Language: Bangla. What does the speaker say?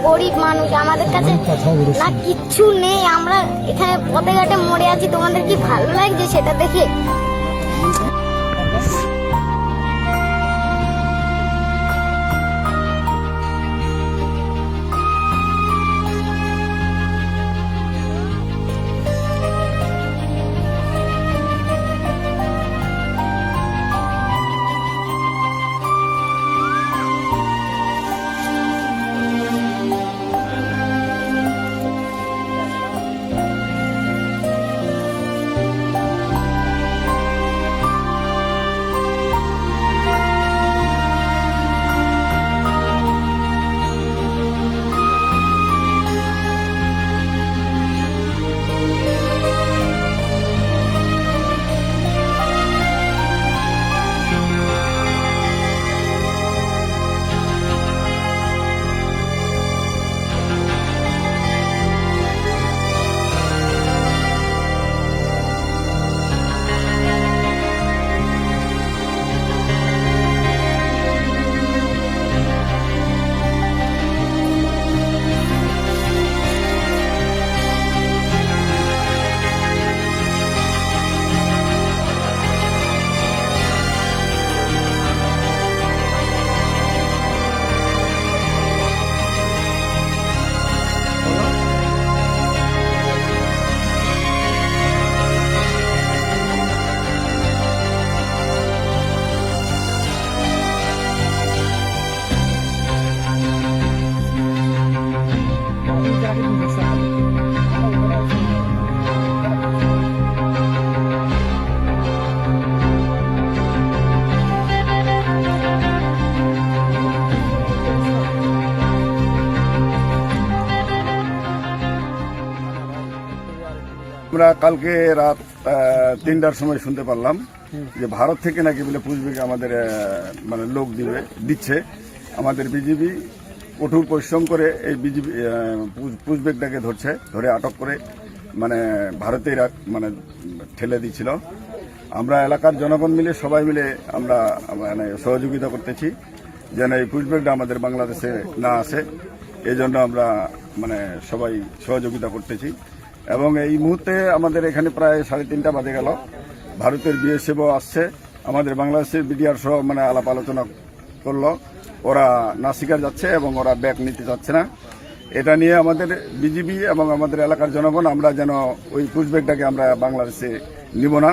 গরিব মানুষ, আমাদের কাছে না কিচ্ছু নেই, আমরা এখানে পথে ঘাটে মরে আছি। তোমাদের কি ভালো লাগছে সেটা দেখে? আমরা কালকে রাত 3টার সময় শুনতে পারলাম যে ভারত থেকে নাকি বলে পুষবেগে আমাদের মানে লোক দিচ্ছে। আমাদের বিজেপি কঠোর পরিশ্রম করে এই বিজেপি পুষবেগটাকে ধরে আটক করে মানে ভারতের মানে ঠেলে দিচ্ছিল। আমরা এলাকার জনগণ মিলে সবাই মিলে আমরা মানে সহযোগিতা করতেছি যেন এই পুষবেগটা আমাদের বাংলাদেশে না আসে, এই জন্য আমরা মানে সবাই সহযোগিতা করতেছি। এবং এই মুহূর্তে আমাদের এখানে প্রায় 3:30 বাজে গেল, ভারতের বিএসএফও আসছে, আমাদের বাংলাদেশের বিডিআর সহ মানে আলাপ আলোচনা করলো। ওরা নাসিকার যাচ্ছে এবং ওরা ব্যাক নিতে যাচ্ছে না। এটা নিয়ে আমাদের বিজিবি এবং আমাদের এলাকার জনগণ আমরা যেন ওই পুষবেগটাকে আমরা বাংলাদেশে নিব না।